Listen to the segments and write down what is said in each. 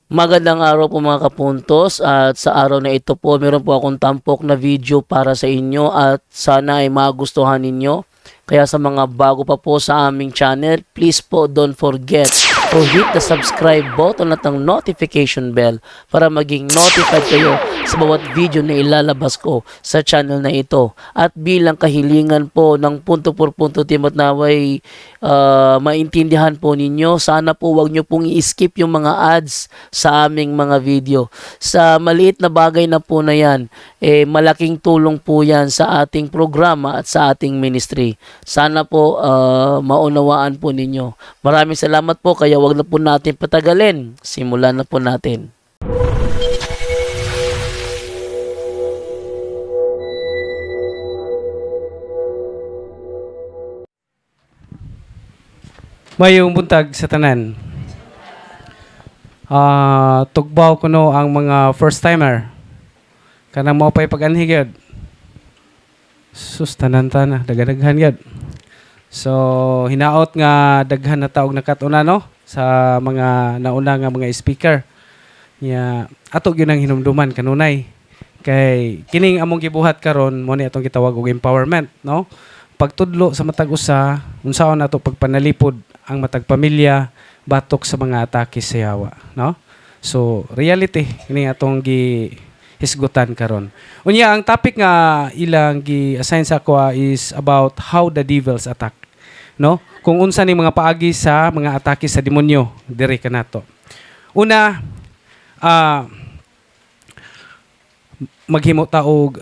Magandang araw po mga kapuntos, at sa araw na ito po meron po akong tampok na video para sa inyo at sana ay magustuhan ninyo. Kaya sa mga bago pa po sa aming channel, please po don't forget to hit the subscribe button at ang notification bell para maging notified kayo sa bawat video na ilalabas ko sa channel na ito. At bilang kahilingan po ng punto por punto team at naway maintindihan po ninyo, sana po wag nyo pong i-skip yung mga ads sa aming mga video. Sa maliit na bagay na po na yan, malaking tulong po yan sa ating programa at sa ating ministry. Sana po maunawaan po ninyo. Maraming salamat po, kaya wag na po natin patagalin. Simulan na po natin. Mayong buntag sa tanan. Tugbaw ko no ang mga first timer. Kanang mo pay pag-anhi gyud. Sus tanan dagadaghan gyud. So hinaot nga daghan na taog nakatuna no sa mga nauna nga mga speaker. Nya ato gyud ang hinumduman kanunay. Kay kining among gibuhat karon mo ni atong gitawag og empowerment no. Pagtudlo sa matag usa, unsaon nato pagpanalipod ang matag pamilya batok sa mga atake sa yawa, no? So, reality ini atong hisgutan karon. Unya ang topic nga ilang gi-assign sa ako is about how the devils attack, no? Kung unsa ni mga paagi sa mga atake sa demonyo diri kanato. Una, maghimo ta og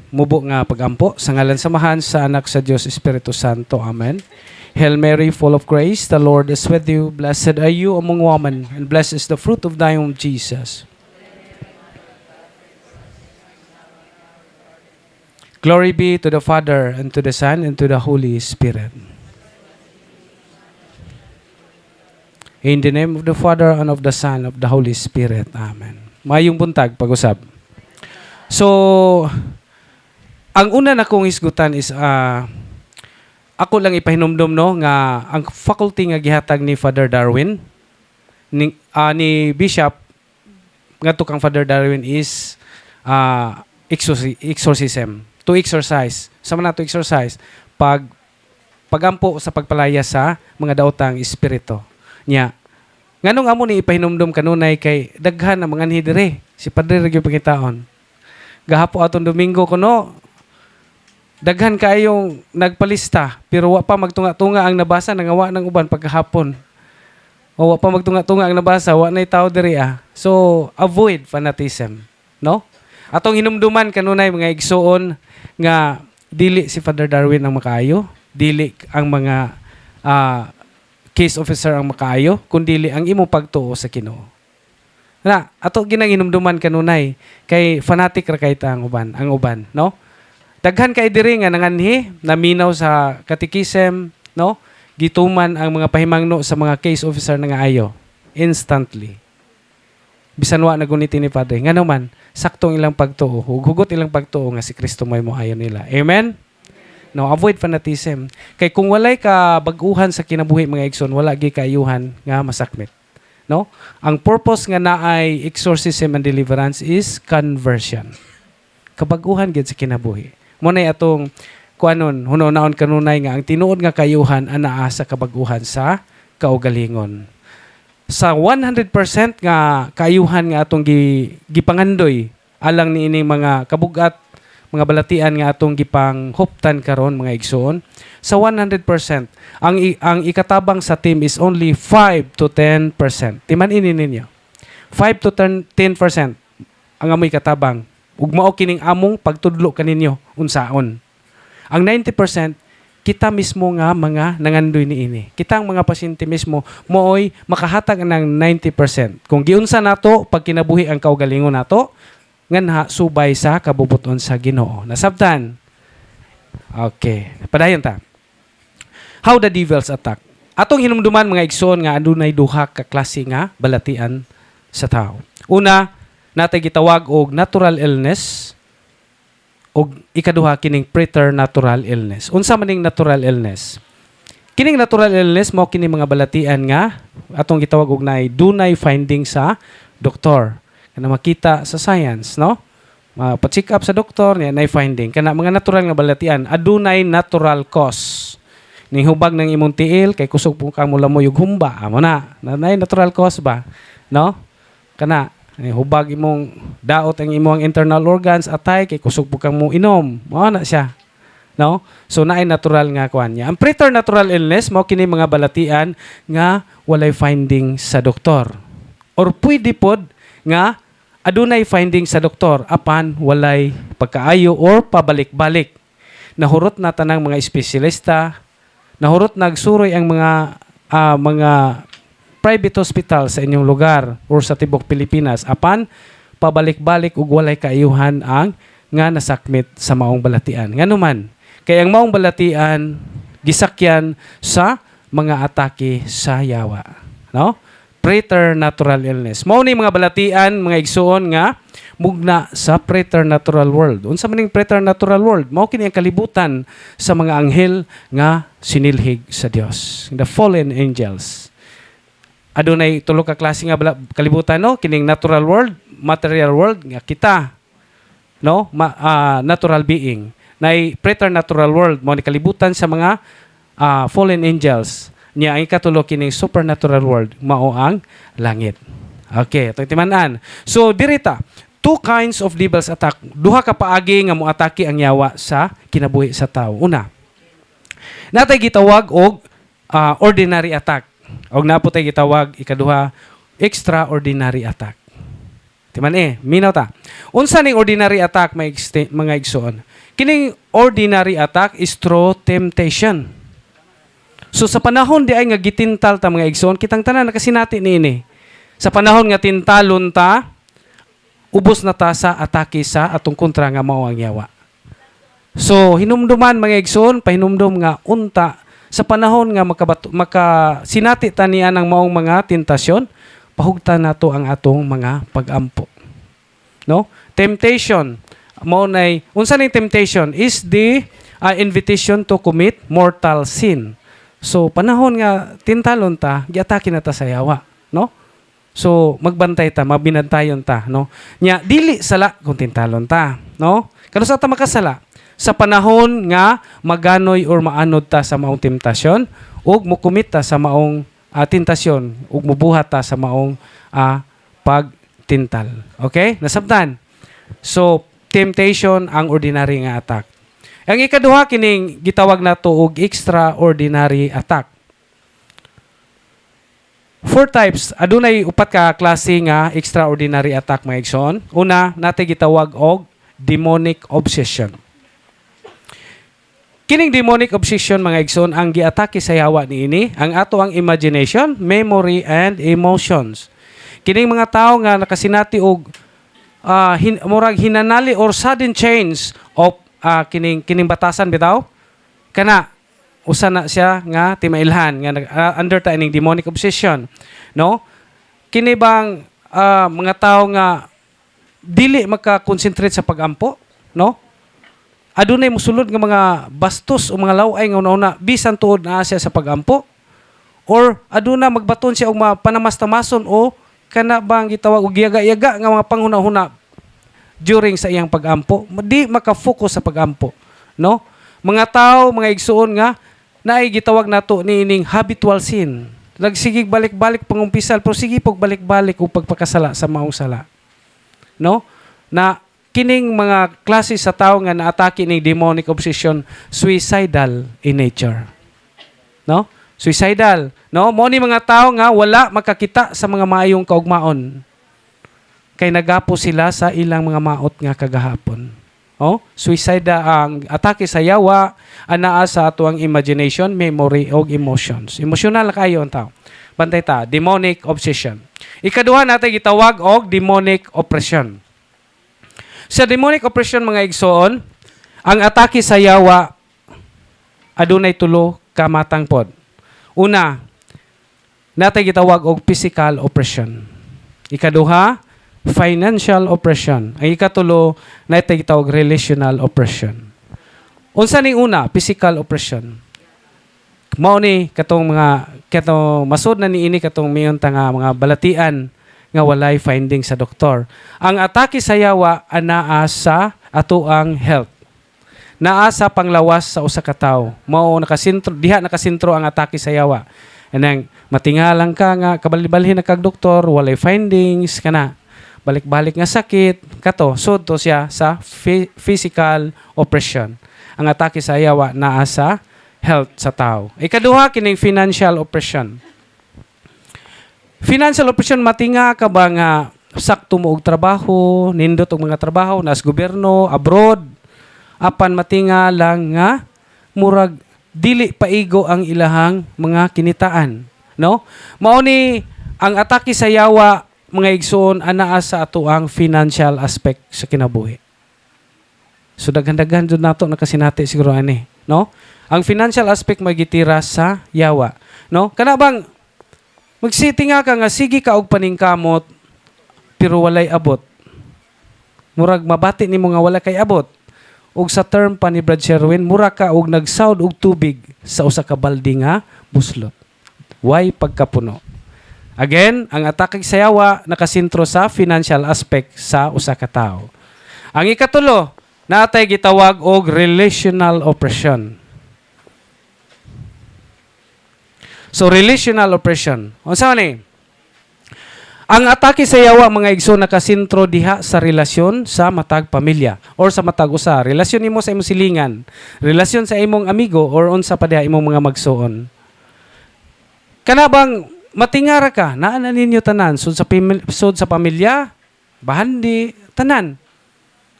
mubo nga pagampo sa ngalan samahan sa anak sa Dios Espiritu Santo. Amen. Hail Mary, full of grace, the Lord is with you. Blessed are you among women, and blessed is the fruit of thy womb, Jesus. Glory be to the Father, and to the Son, and to the Holy Spirit. In the name of the Father, and of the Son, of the Holy Spirit. Amen. Mayong buntag, pag-usab. So, ang una na kong isgutan is ako lang ipahinumdum no nga ang faculty nga gihatag ni Father Darwin ni Bishop ngadto kang Father Darwin is exorcism, to exorcise. Sama na to exercise pagampo sa pagpalaya sa mga daotang espiritu. Nya nganong amo ni ipahinumdum kanunay kay daghan na mga anhi dire si Padre gyud pangitaon. Gahapo atong Domingo kuno daghan kayong nagpalista pero wa pa magtunga-tunga ang nabasa nangawa ng uban pagkahapon. O wa pa magtunga-tunga ang nabasa, wa nay tao diri ah. So avoid fanatism, no? Atong hinumduman kanunay mga igsoon nga dili si Father Darwin ang makaayo, dili ang mga case officer ang makaayo, kundi ang imong pagtuo sa Ginoo. Na ato ginang hinumduman kanunay kay fanatic ra kay ta ang uban, no? Daghan kay diri nga nanganhi naminaw sa katikisem, no? Gituman ang mga pahimangno sa mga case officer nga ayo instantly. Bisan wa naguniti ni Padre. Ngano man saktong ilang pagtuo, hugot ilang pagtuo nga si Kristo may moayo nila. Amen. No, avoid fanatism. Kay kung walay ka bag-uhan sa kinabuhi mga igsoon, wala gi kaayuhan nga masakmit. No? Ang purpose nga naay exorcism and deliverance is conversion. Kabag-uhan gid sa kinabuhi. Mo nay atong kuanon hunaon kanunay nga ang tinuod nga kayuhan anaa sa kabag-uhan sa kaugalingon. Sa 100% nga kayuhan nga atong gipangandoy alang niining mga kabugat, mga balatian nga atong gipang huptan karon mga igsoon, sa 100% ang ikatabang sa team is only 5 to 10%. Timan ini ninyo. 5 to 10% ang amoy katabang. Ug mao kining among pagtudlo kaninyo unsaon. Ang 90% kita mismo nga mga nangandoy niini. Kita ang mga pasyente mismo mooy makahatag ng 90%. Kung giunsa nato pag kinabuhi ang kaugalingon nato nganha subay sa kabubuton sa Ginoo. Nasabtan? Okay. Padayon ta. How the devils attack. Atong hinumduman mga igsoon nga adunay duha ka klase nga balatian sa tao. Una, natay gitawag og natural illness o ikaduha kining preternatural illness. Unsa man ning natural illness? Kining natural illness mo kini mga balatian nga atong gitawag og dunay finding sa doktor. Kana makita sa science, no? Pa-check up sa doktor niya nay finding kana mga natural nga balatian adunay natural cause. Ning hubag ng imong tiil kay kusog po kang mula mo yung humba amo na nay natural cause ba, no? Kana hubag imong daot ang imong internal organs atay kay kusog po kang mo inom mao na siya, no? So naay natural nga kuan niya. Ang preternatural illness mao kini mga balatian nga walay finding sa doktor or pwede pod nga adunay finding sa doktor apan walay pagkaayo or pabalik-balik. Nahurot na tanang mga espesyalista, nahurot nagsuroy ang mga private hospital sa inyong lugar or sa tibok Pilipinas apan pabalik-balik ug walay kaayuhan ang nga nasakmit sa maong balatian. Nganuman, kay ang maong balatian gisakyan sa mga atake sa yawa, no? Preternatural illness. Mao ni mga balatian, mga igsuon nga mugna sa preternatural world. Unsa man ning preternatural world? Mao kini ang kalibutan sa mga anghel nga sinilhig sa Dios, the fallen angels. Adunay tulo ka klase nga kalibutan, no? Kining natural world, material world nga kita, no? Natural being. Nay preternatural world mao ni kalibutan sa mga fallen angels. Niya ang ikatulo kining supernatural world mao ang langit. Okay, ito timan-an. So dirita, two kinds of devils attack. Duha ka paagi nga moatake ang yawa sa kinabuhi sa tao. Una, natay gitawag og ordinary attack. Og naputay gitawag ikaduha extraordinary attack. Timan minaw ta. Unsa ning ordinary attack mga igsoon? Kining ordinary attack is through temptation. So sa panahon di ay nga gitintal ta mga igsoon, kitang tanan nakasinati niini. Sa panahon nga tintalon ta, ubos na ta sa atake sa atong kontra nga mao ang yawa. So hinumduman mga igsoon, pahinumdum nga unta sa panahon nga makasinati ta niya ng maong mga tentasyon, pahugtan nato ang atong mga pag-ampo. No? Temptation mao nay unsa ning temptation is the invitation to commit mortal sin. So panahon nga tintalon ta, giatake na ta sa yawa, no? So magbantay ta, mabinantayon ta, no? Nya dili sala kung tintalon ta, no? Kano sa ta makasala? Sa panahon nga maganoy or maanod ta sa maong temptasyon ug mokumit ta sa maong tentasyon ug mubuhat ta sa maong pagtintal. Okay? Nasabtan. So temptation ang ordinary nga attack. Ang ikaduha kining gitawag nato og extraordinary attack. 4 types, adunay upat ka klase nga extraordinary attack mga igsoon. Una, natay gitawag og demonic obsession. Kining demonic obsession mga igsoon ang giatake sa yawa niini ang ato ang imagination, memory and emotions. Kining mga tawo nga nakasinati og murag hinanali or sudden change of kining batasan bitaw kana usa na siya nga timailhan nga under ta ining demonic obsession, no? Kini bang mga tawo nga dili maka-concentrate sa pag-ampo, no? Adunay mosulod nga mga bastos o mga laway nga una bisan tuod na siya sa pag-ampo or aduna magbaton siya og panamas-tamason o kana bang gitawag og yaga-yaga nga mga panghuna-huna during sa iyang pag-ampo, di maka-focus sa pag-ampo, no? Mga tao, mga igsuon nga naay gitawag nato niining habitual sin. Nagsigig balik-balik pangumpisal, pero sige pog balik-balik ug pagpakasala sa maong sala. No? Na kining mga klase sa tao nga naatake ning demonic obsession, suicidal in nature. No? Suicidal, no? Mo ni mga tao nga wala makakita sa mga maayong kaugmaon. Kay nagapo sila sa ilang mga maot nga kagahapon. Oh, suicide ang atake sa yawa anaa sa atuang imagination, memory og emotions. Emotional kayo ang tao. Bantay ta, demonic obsession. Ikaduha natin gitawag og demonic oppression. Sa demonic oppression mga igsoon, ang atake sa yawa adunay tulo ka matang pod. Una, natin gitawag og physical oppression. Ikaduha, financial oppression. Ang ikatulo, natin gitawag relational oppression. Unsa ning una, physical oppression. Mao ni katong masud na niini katong miyon ta nga mga balatian nga walay finding sa doktor. Ang atake sa yawa anaa sa atoang health. Naa sa panglawas sa usa ka tawo. Mao nakasentro ang atake sa yawa. Anang matingalang ka nga kabalibalhin na kag doktor, walay findings kana. Balik-balik nga sakit kato sud to siya sa physical oppression. Ang atake sa yawa naa sa health sa tao. Ikaduha kining financial oppression. Financial oppression matinga ka ba nga sakto mo og trabaho, nindot og mga trabaho nas gobyerno, abroad, apan matinga lang nga murag dili paigo ang ilahang mga kinitaan, no? Mao ni ang atake sa yawa mga igsoon anaa sa atoang financial aspect sa kinabuhi. So daghan-daghan jud nato nakasinati siguro ani, no? Ang financial aspect magitira sa yawa, no? Kana bang magsiti nga ka nga sige ka og paningkamot pero walay abot. Murag mabati nimo nga wala kay abot. Ug sa term pa ni Brad Sherwin, mura ka og nagsawd og tubig sa usa ka balde nga buslot. Why pagkapuno? Again, ang atake sa yawa nakasentro sa financial aspect sa usa ka tawo. Ang ikatulo, natay gitawag og relational oppression. So relational oppression. Unsa ni? Ang atake sa yawa mga igsoon nakasentro diha sa relasyon sa matag pamilya or sa matag usa. Relasyon nimo sa imong silingan, relasyon sa imong amigo or unsa pa diha imong mga magsuon. Kana bang matingara ka naa na ninyo tanan sud sa pamilya, bahandi tanan.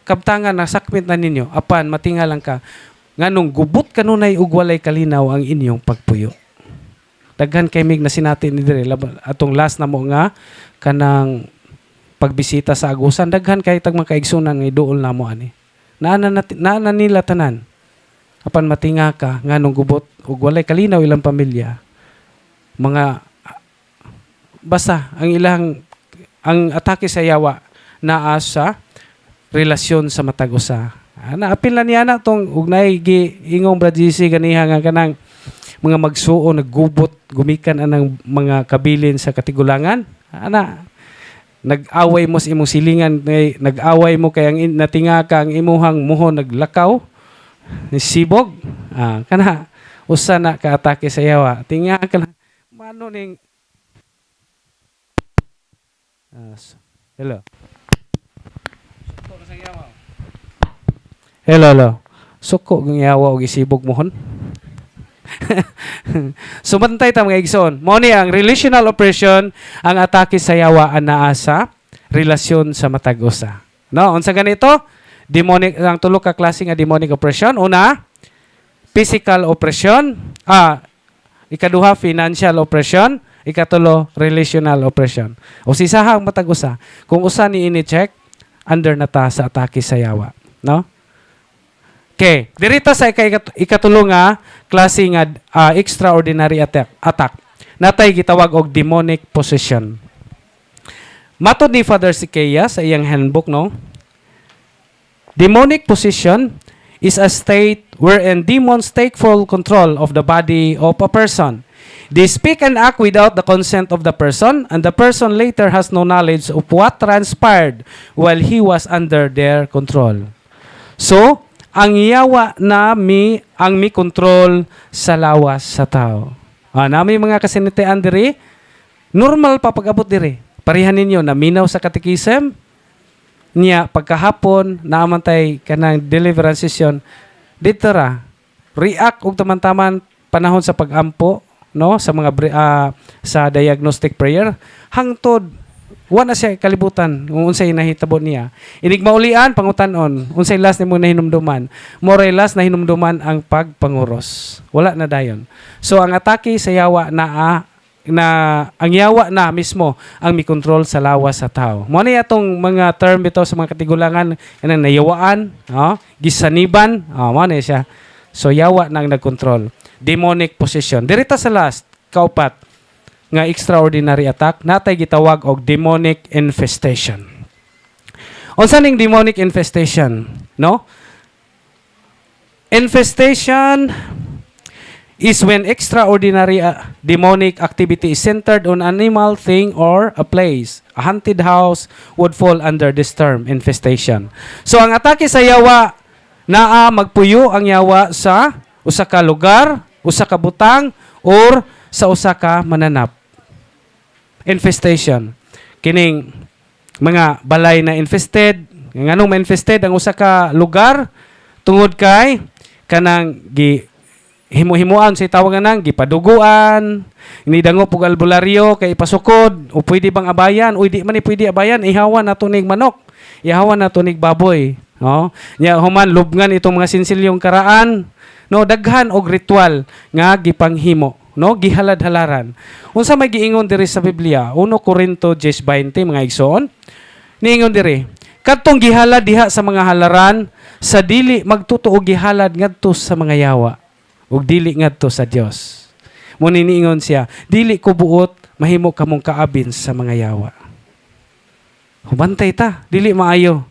Kabtangan nasakmit na ninyo apan matingalang ka nganong gubot kanunay ug walay kalinaw ang inyong pagpuyo. Daghan kay mig na sinati ni dire atong last na mo nga kanang pagbisita sa agusan, daghan kay tag mga kaigsunan nga iduol na mo ani. Naana nila tanan. Apan matinga ka nganong gubot ug walay kalinaw ilang pamilya. Mga basta ang atake sa yawa naa sa relasyon sa matag usa. Naapil na niya na tong ugnay giingong Brad GC ganiha nga kanang mga magsuo naggubot gumikan anang mga kabilin sa katigulangan. Nag-away mo sa imong silingan, nag-away mo kay ang natinga ka ang imuhang muho naglakaw ni sibog. Kana usa na ka atake sa yawa. Tinga ka lang mano ning hello. Hello. Suko ng yawa og isibog mohon. Sumantay ta mga igsoon. Mao ni ang relational oppression, ang atake sa yawa anaa sa relasyon sa matag usa. No, unsa ganito? Demonic ang tulo ka klase nga demonic oppression. Una, physical oppression. Ikaduha, financial oppression. Ikatulo, relational oppression. O sisahang matag usa. Kung usa ni ini-check, under na ta sa atake sa yawa. No? Okay, dirita sa ikatulo nga klase nga extraordinary attack. Natay gitawag og demonic possession. Matod ni Father Sikaya sa iyang handbook, no? Demonic possession is a state wherein demons take full control of the body of a person. They speak and act without the consent of the person, and the person later has no knowledge of what transpired while he was under their control. So, ang yawa na ang control sa lawas sa tao. Nami mga kasinitian diri, normal pa pag-abot diri. Parihan ninyo na minaw sa katekism niya pagkahapon naamantay kanang deliverance session dito ra react og taman-taman panahon sa pag-ampo, no, sa mga sa diagnostic prayer hangtod wala siya kalibutan kung unsay nahitabo niya. Inig maulian pangutan-on unsay last nimo nahinumduman. More last na hinumduman ang pagpanguros. Wala na dayon. So ang atake sa yawa ang yawa na mismo ang mikontrol sa lawas sa tao. Mo ni atong mga term bitaw sa mga katigulangan kanang nayawaan, gisaniban, mo ni siya. So yawa nang nagkontrol. Demonic possession. Dirita sa last, kaupat nga extraordinary attack, natay gitawag og demonic infestation. Unsa ning demonic infestation, no? Infestation is when extraordinary demonic activity is centered on animal, thing, or a place. A haunted house would fall under this term, infestation. So ang atake sa yawa, naa magpuyo ang yawa sa usa ka lugar, usa ka butang, or sa usa ka mananap. Infestation. Kining mga balay na infested, nganong ma-infested ang usa ka lugar tungod kay kanang himo-himuan sa tawagan nang gipaduguan, inidangop og albularyo kay ipasukod o pwede bang abayan o di man ni pwede abayan, ihawan nato nig manok, ihawan nato nig baboy, no? Nya human lubngan itong mga sinsilyong karaan, no, daghan og ritual nga gipanghimo, no, gihalad-halaran. Unsa may giingon diri sa Biblia? 1 Corinto 10:20 mga igsoon. Niingon diri, kadtong gihalad diha sa mga halaran sa dili magtutuo gihalad ngadto sa mga yawa ug dili ngadto sa Dios. Mo niingon siya, dili ko buot mahimo kamong kaabin sa mga yawa. Hubantay ta, dili maayo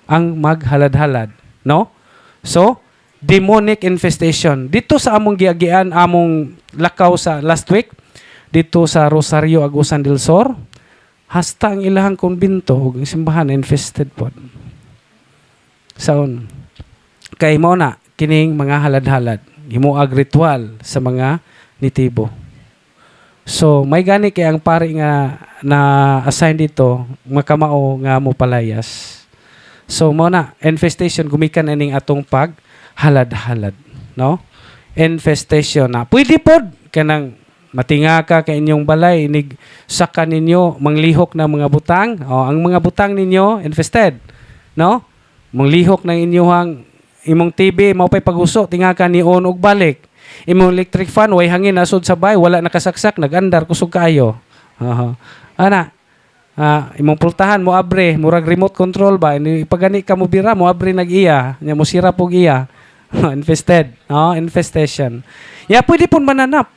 ang maghalad-halad, no? So, demonic infestation. Dito sa among giagian, among lakaw sa last week, dito sa Rosario Agusan del Sur, hasta ang ilahang kumbinto ug simbahan infested pod. Saon? Kay mao na kining mga halad-halad, himuag ritual sa mga nitibo. So, may gani kay ang pari nga na assign dito, makamao nga mo palayas. So, mao na infestation gumikan ining atong pag halad-halad, no? Infestation na. Pwede pod kanang matinga ka kay inyong balay inig saka ninyo manglihok na mga butang. O, ang mga butang ninyo infested, no? Manglihok ng inyong imong TV mao pay paghuso tinga ka ni on og balik. Imong electric fan way hangin nasod sa bay wala nakasaksak nagandar kusog kaayo. Ana. Imong pultahan mo abre murag remote control ba ni pagani ka mo bira mo abre nag-iya nya mo sira pog iya. Infested, no? Infestation. Ya pwede pun mananap.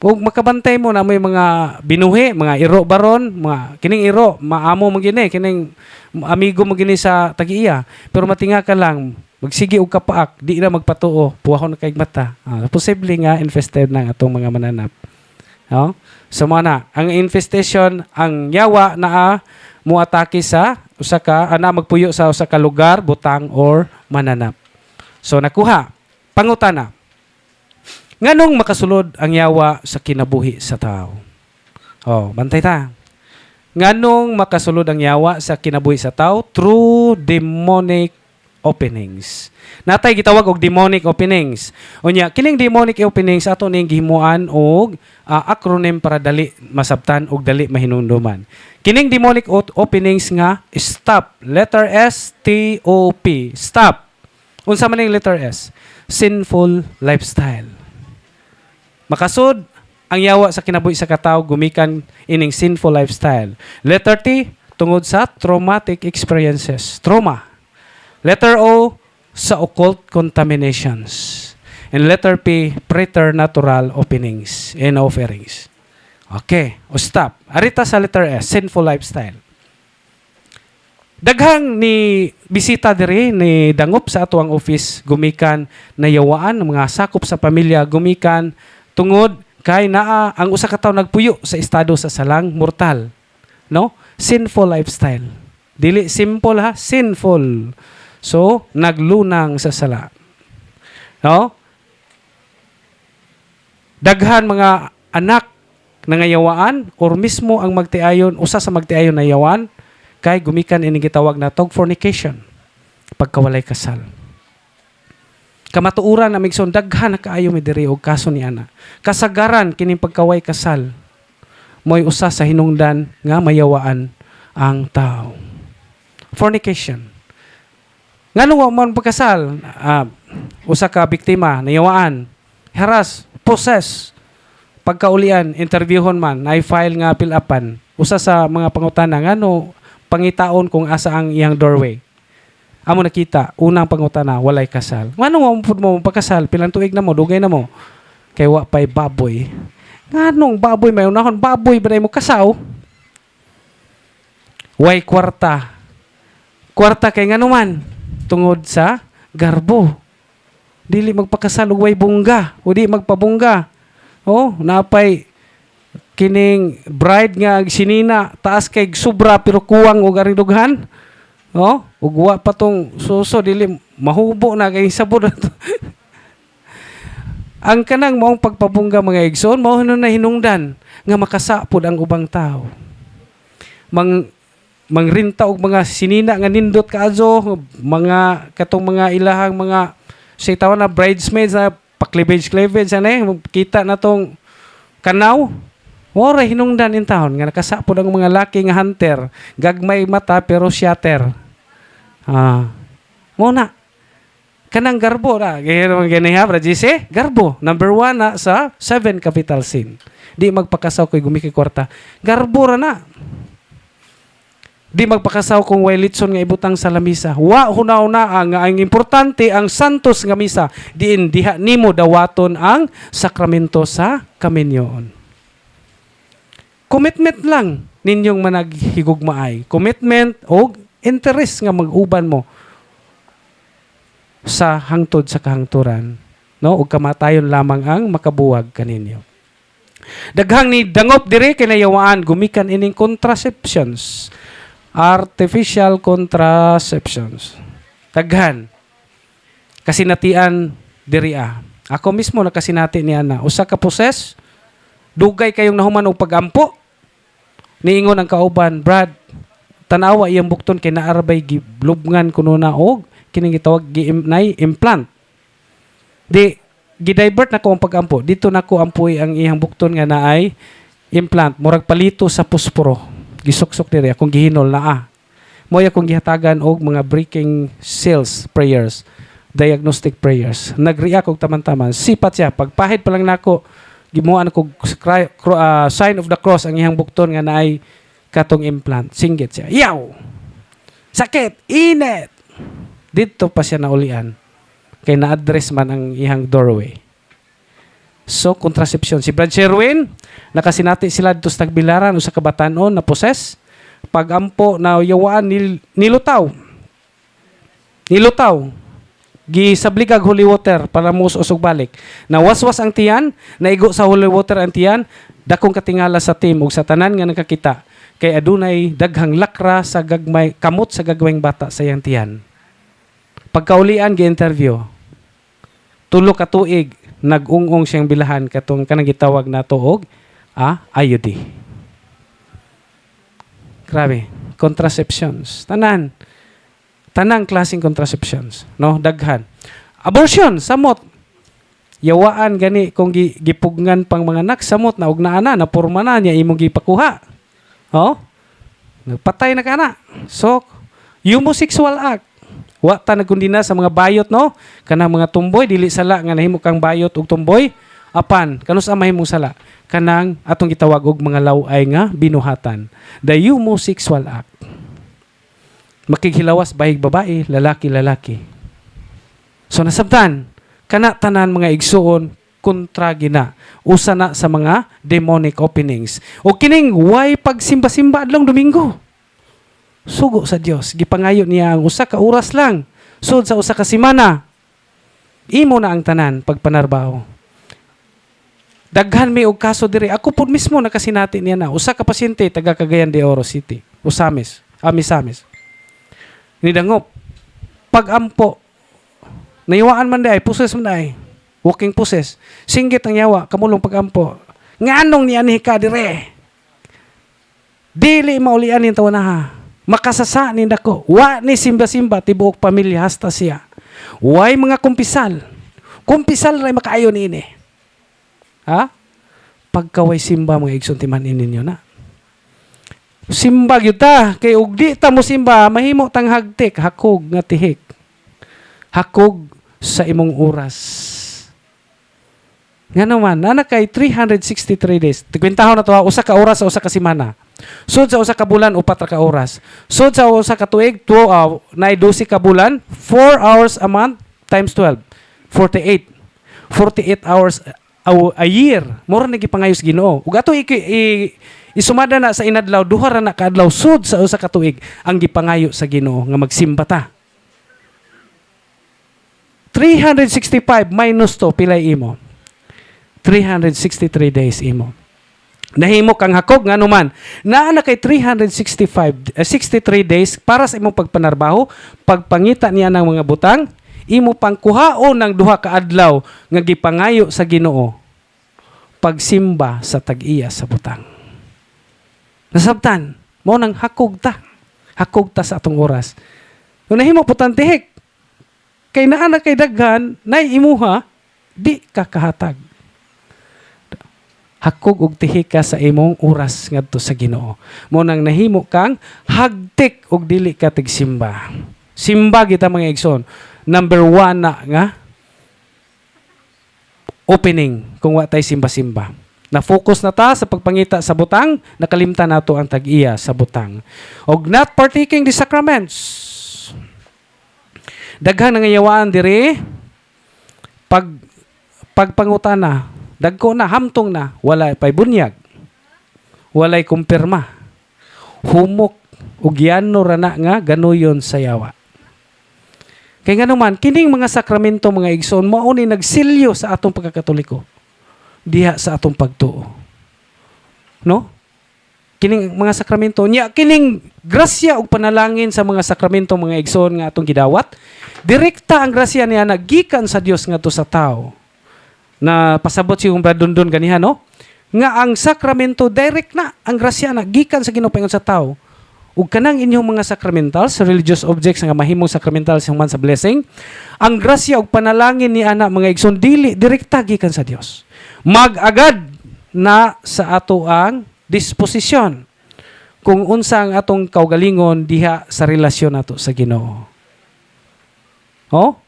Ug makabantay mo na may mga binuhi, mga iro baron, mga kining iro, maamo mo gini, kining amigo mo gini sa tag-iya. Pero matinga ka lang, magsige og kapaak, di na magpatuo, puwahon na kay mata. Posible nga infested na atong mga mananap. No? So mana, ang infestation, ang yawa na muatake sa usa ka ana magpuyo sa usa ka lugar, butang or mananap. So nakuha, pangutana. Nganong makasulod ang yawa sa kinabuhi sa tao? Oh, bantay ta. Nganong makasulod ang yawa sa kinabuhi sa tao? Through demonic openings. Natay gitawag og demonic openings. Unya, kining demonic openings ato ning gihimuan og acronym para dali masabtan og dali mahinumduman. Kining demonic openings nga stop. Letter S T O P. Stop. Unsa man ning letter S? Sinful lifestyle. Makasud ang yawa sa kinabuhi sa katao gumikan ining sinful lifestyle. Letter T tungod sa traumatic experiences, trauma. Letter O sa occult contaminations. And letter P preternatural openings and offerings. Okay, o stop. Arita sa letter S, sinful lifestyle. Daghang ni bisita diri ni dangop sa ato ang office gumikan na yawaan mga sakop sa pamilya gumikan tungod kay naa ang usa ka tawo nagpuyo sa estado sa salang mortal, no? Sinful lifestyle. Dili simple ha, sinful. So naglunang sa sala. No? Daghan mga anak nangayawaan or mismo ang magtiayon usa sa magtiayon na yawan kay gumikan ini gitawag na tog fornication, pagkawalay kasal. Kamatuuran na migson daghan na kaayo mi diri og kaso ni ana. Kasagaran kining pagkaway kasal moy usa sa hinungdan nga mayawaan ang tao. Fornication. Ngano wa man pagkasal? Usa ka biktima nayawaan, harass, possess. Pagkaulian, interviewon man, na-file nga pilapan. Usa sa mga pangutana ngano pangitaon kung asa ang iyang doorway. Amo nakita, unang pangutana, walay kasal. Ngano mo pagkasal, pilang tuig na mo, dugay na mo. Kay wa pay baboy. Nganong baboy may unahon, baboy ba mo kasaw? Way kwarta. Kwarta kay ngano man, tungod sa garbo. dili magpakasal og way bungga o di magpabungga. Oh, napay kining bride nga sinina taas kay sobra pero kuwang og aring dughan. Oh, ug wa pa tong suso dili mahubo na kay sabod. Ang kanang maong pagpabungga mga igsoon mao na hinungdan nga makasapod ang ubang tao. Mangrinta og mga sinina nga nindot kaadto, mga katong mga ilahang mga say tawon na bridesmaids na pa-cleavage ano kita na tong kanaw. Ora hinungdan in taon nga nakasapod ang mga laki nga hunter, gagmay mata pero shatter. Muna kanang garbo na ganyan ha brajise garbo number 1 na sa 7 capital sin di magpakasaw koy gumiki kwarta garbo ra na di magpakasaw kung way litson nga ibutang sa lamisa wa hunaw-na ang importante ang santos nga misa diin diha nimo dawaton ang sakramento sa kaminyoon. Commitment lang ninyong managhigugmaay, commitment o interest nga mag-uban mo sa hangtod sa kahangturan, no, ug kamatayon lamang ang makabuwag kaninyo. Daghang ni dangop dire kinayawaan gumikan ining contraceptions, artificial contraceptions. Daghan kasinatian diri Ako mismo nakasinati ni ana usa ka poses dugay kayong nahuman og pagampo. Niingon ang kauban, Brad, tanawa iyang bukton kay naarbay giblubngan kuno na og kining gitawag implant. Di gidivert na ko ang pagampo. Dito na ko ampuy ang iyang bukton nga naay implant. Murag palito sa pusporo. Gisuksok diri akong gihinol na Moy akong gihatagan og mga breaking seals prayers, diagnostic prayers. Nag-react og taman-taman. Sipat siya. Pagpahid pa lang nako, gimuan ko sign of the cross ang iyang bukton nga naay katong implant. Singgit siya. Yaw! Sakit! Init! Dito pa siya naulian. Kaya na-address man ang iyang doorway. So, contraception. Si Brad Sherwin, nakasinati sila dito sa Tagbilaran o sa Kabatanon na poses. Pagampo na yawaan nilutaw. Gisabligag holy water para musos og balik. Nawaswas ang tiyan, naigo sa holy water ang tiyan, dakong katingala sa team ug sa tanan nga nakakita. Kay adunay daghang lakra sa gagmay, kamot sa gagmayng bata sa iyang tiyan. Pagkaulian gi-interview, 3 ka tuig nag-ung-ung siyang bilahan katong kanang gitawag nato og IUD. Grabe, contraceptions. Tanang klaseng contraceptions, no? Daghan. Abortion, samot. Yawaan gani kung gipugngan pang mga anak, samot na og naana na porma na niya imong gipakuha. Oh? Nagpatay na kana. So, homosexual act. Wa ta nagkundina sa mga bayot, no? Kanang mga tumboy dili sala nga nahimo kang bayot ug tumboy. Apan kanus ang mahimong sala? Kanang atong gitawag og mga laway nga binuhatan. The homosexual act. Makighilawas bahig babae, lalaki. So nasabtan, kana tanan mga igsuon kontra gina. Usa na sa mga demonic openings. O kining why pagsimba-simba adlong Domingo. Sugo sa Dios, gipangayo niya ang usa ka oras lang. Sud sa usa ka semana. Imo na ang tanan pagpanarbaho. Daghan mi og kaso diri. Ako pud mismo nakasinati niya na usa ka pasyente taga Cagayan de Oro City, Misamis. Nidangop. Pagampo. Nayawaan man day, puses man day. Walking puses. Singgit ang yawa, kamulong pagampo. Nganong niya ni ka dire? Dili maulian ni tawana ha. Makasasa ni dako. Wa ni simba-simba tibuok pamilya hasta siya. Way mga kumpisal. Kumpisal ray makaayo niini. Ha? Pagkaway simba mga igsoon timan ininyo na. Simba gyud ta kay ug di ta mo simba mahimo tang hagtik hakog nga tihik. Hakog sa imong oras. Ngano man ana kay 363 days. Tigwintahon na to usa ka oras sa usa ka semana. Sud sa usa ka bulan 4 ka oras. Sud sa usa ka tuig naay 12 ka bulan, 4 hours a month times 12. 48. 48 hours a year. Mura na gipangayos Ginoo. Ug ato isumada na sa inadlaw duha ra na ka adlaw sud sa usa ka tuig ang gipangayo sa Ginoo nga magsimba ta. 365 minus to pilay imo. 363 days imo. Nahimo kang hakog nga naman. Naa na kay 63 days para sa imong pagpanarbaho, pagpangita niya ng mga butang, imo pang kuhaon ng duha ka adlaw nga gipangayo sa Ginoo. Pagsimba sa tag-iya sa butang. Nasabtan, mo nang hakog ta. Hakog ta sa atong oras. Kung nahimo putantihik, kay naa na kay daghan, nay imuha, di ka kahatag. Hakog og tihi ka sa imong oras ngadto sa Ginoo. Mo nang nahimo kang hagtik og dili ka tigsimba. Simba kita mga igsoon. Number 1 na nga opening kung wa tay simba-simba. Na-focus na ta sa pagpangita sa butang, nakalimtan nato ang tag-iya sa butang. Og not partaking the sacraments. Daghang nangayawaan diri pagpangutana. Dagko na, hamtong na, walay pay bunyag. Walay kumpirma. Humok ug yano ra na nga ganuyon sa yawa. Kay nga naman, kining mga sakramento mga igsoon, mao ni nagsilyo sa atong pagkakatoliko. Diha sa atong pagtuo. No? Kining mga sakramento, nya kining grasya ug panalangin sa mga sakramento mga igsoon nga atong gidawat, direkta ang grasya niya nagikan sa Dios ngadto sa tao. Na pasabot si Dundon ganiha, no? Nga ang sakramento direct na ang grasya na gikan sa Ginoo paingon sa tao. Ug kanang inyong mga sacramentals, religious objects nga mahimong sacramentals human sa blessing, ang grasya ug panalangin ni ana mga igsoon dili direkta gikan sa Dios. Mag-agad na sa ato ang disposisyon kung unsa ang atong kaugalingon diha sa relasyon nato sa Ginoo. Oh?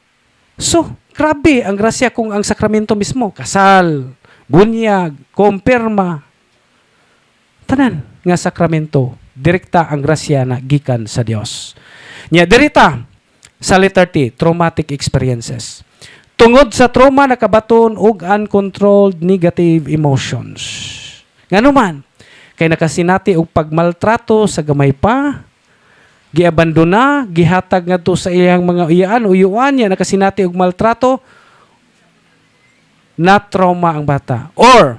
So, grabe ang grasya kung ang sakramento mismo, kasal, bunyag, kumpirma, tanan nga sakramento, direkta ang grasya na gikan sa Dios. Nya dirita sa letter T, traumatic experiences. Tungod sa trauma nakabaton og uncontrolled negative emotions. Ngano man kay nakasinati og pagmaltrato sa gamay pa, giabandona, gihatag ngadto sa iyang mga uyaan niya nakasinati og maltrato, na trauma ang bata. Or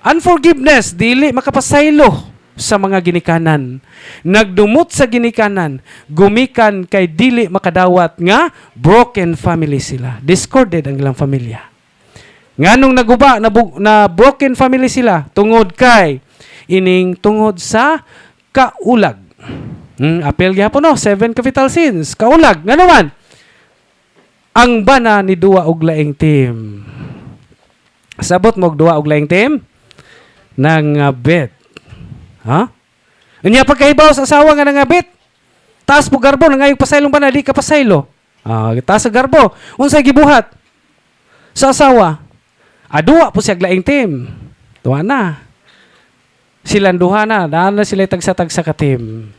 unforgiveness, dili makapasaylo sa mga ginikanan. Nagdumot sa ginikanan, gumikan kay dili makadawat nga broken family sila. Discorded ang ilang pamilya. Nganong naguba na broken family sila tungod kay tungod sa kaulag. Apel gyapon no, 7 capital sins. Kaulag, nga naman. Ang bana ni duwa og laing team. Sabot mo og duwa og laing team nang bet. Ha? Unya pagkahibaw sa asawa nga nangabit. Taas po garbo nangayog pasaylong bana di ka pasaylo. Taas sa garbo. Unsay gibuhat sa asawa? Duwa po siya laing team. Tuwa na. Silang duha na sila tagsa-tagsa ka team.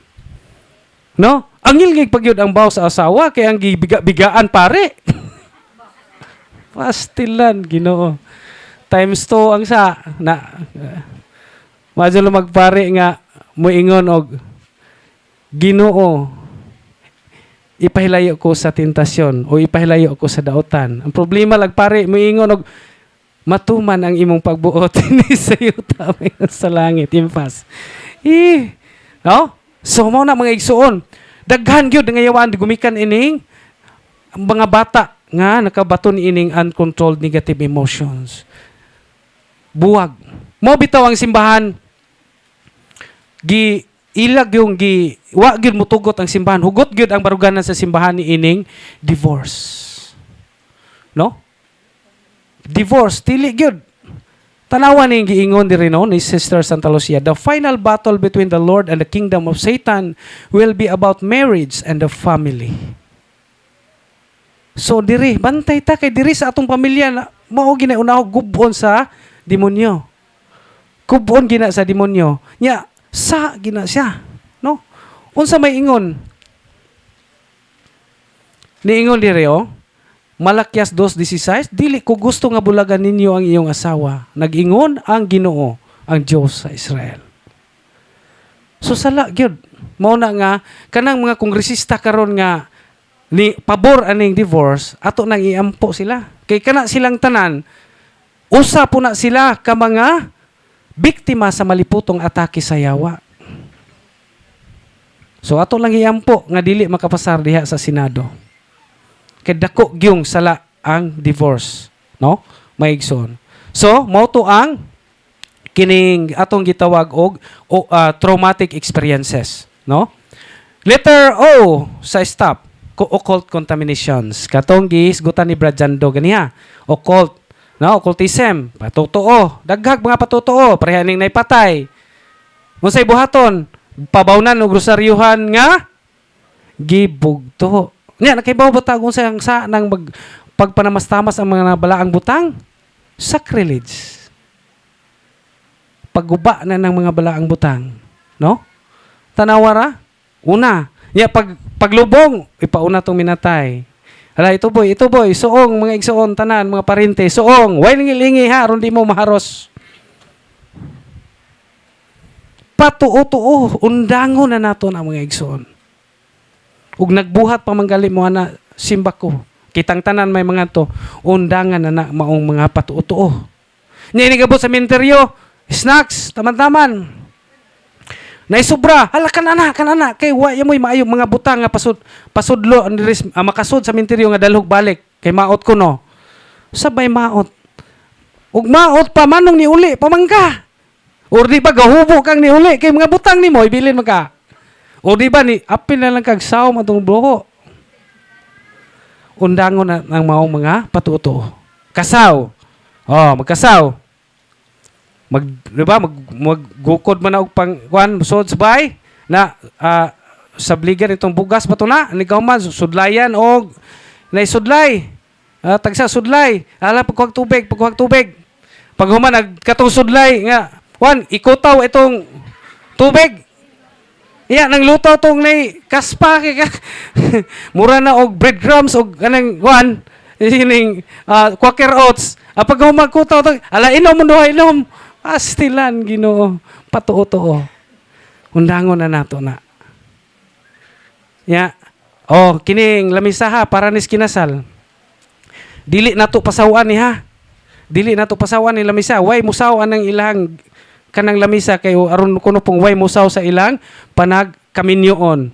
No? Ang ilgig pagyud ang baw sa asawa kay ang gibigaan pare. Pastilan Ginoo. Times 2 ang sa na madyo magpare nga moingon og Ginoo, ipahilayo ko sa tentasyon o ipahilayo ko sa daotan. Ang problema lag pare moingon og matuman ang imong pagbuot ni sayo tamay sa langit impas. No? So mo na mga igsuon. Daghan gyud nga yawan gumikan ining ang mga bata nga nakabaton ining uncontrolled negative emotions. Buwag. Mo bitaw ang simbahan ilag yung wa gyud mutugot ang simbahan. Hugot gyud ang baruganan sa simbahan ni ining divorce. No? Divorce dili gyud. Tanawan ning giingon diri no ni Sister Santa Lucia, the final battle between the Lord and the kingdom of Satan will be about marriage and the family. So diri bantay ta kay diri sa atong pamilya na mao ginauna gubon sa demonyo. Kubon gina sa demonyo. Nya sa gina siya, no? Unsa may ingon? Niingon diri Malakyas 2:16, dili ko gusto nga bulagan ninyo ang iyong asawa. Nag-ingon ang Ginoo, ang Diyos sa Israel. So sala gyud. Mao na nga kanang mga kongresista karon nga ni pabor aning divorce, ato nang iampo sila. Kay kana silang tanan, usa po na sila ka mga biktima sa maliputong atake sa yawa. So ato lang iampo nga dili makapasar diha sa Senado. Kay dako gyung sala ang divorce, no? Maigsoon. So mao to ang kining atong gitawag og traumatic experiences, no? Letter O sa stop, occult contaminations. Katong gisgutan ni Brad Jando ganiha. Occult, no? Occultism, patotoo, daghag mga patotoo, pareha ning naipatay. Unsay buhaton? Pabawnan og rosaryuhan nga gibugto. Nya nakaibaw ba tagong sa nang pagpanamastamas ang mga balaang butang? Sacrilege. Pagguba na ng mga balaang butang, no? Tanawara, una. Ya paglubong, ipauna tong minatay. Hala, ito boy, suong mga igsuon tanan, mga parente, suong, way lingi ha, aron di mo maharos. Patuo-tuo, undangon na naton ang mga igsuon. Ug nagbuhat pa manggali mo ana simba ko. Kitang tanan may mga to, undangan na maong mga patuo-tuo. Nya inigabot sa minteryo, snacks, taman-taman. Naisubra, hala kanana, kay wa yamoy maayo mga butang nga pasudlo makasud sa minteryo nga dalhog balik kay maot ko no. Sabay maot. Ug maot pa manong ni uli pamangka. Or di ba gahubo kang ni uli kay mga butang nimo ibilin maka. O di ba ni apil na lang kag saom atong buho. Undangon na ang maong mga patuto. Kasaw. Oh, magkasaw. Di ba maggukod man og pang kuan sod sabay na sabligan itong bugas pa to na ligaw man sudlayan og naisudlay. Tagsa sudlay. Ala pagkuhag tubig. Pag human nagkatong sudlay nga kuan ikotaw itong tubig. Iya nang lutaw tong nay kaspa kay mura na og breadcrumbs og kanang kuan ining Quaker oats. Pag humagkutaw to, ala inom mo inom. Astilan Ginoo patuo-tuo. Undangon na nato na. Ya. Oh, kining lamisaha para nis kinasal. Dili nato pasawan ni ha. Dili nato pasawan ni lamisa. Way musaw anang ilang kanang lamisa kay aron kuno pong way musaw sa ilang panagkaminyoon.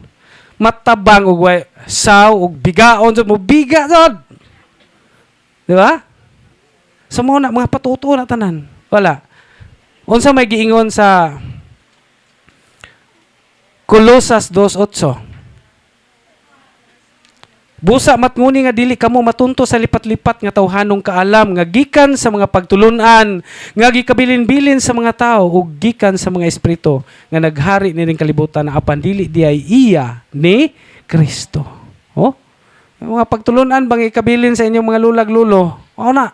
Matabang og way saw og bigaon jud mo biga jud. Di ba? Sa mo na mga patuto na tanan. Wala. Unsa may giingon sa Colosas 2:8? Busa matnguni nga dili kamo matunto sa lipat-lipat nga tawhanong kaalam nga gikan sa mga pagtulunan nga gikabilin-bilin sa mga tao ug gikan sa mga espiritu nga naghari nining kalibutan na apan dili diay iya ni Kristo. Oh? Mga pagtulunan bang ikabilin sa inyong mga lulag-lulo? O na.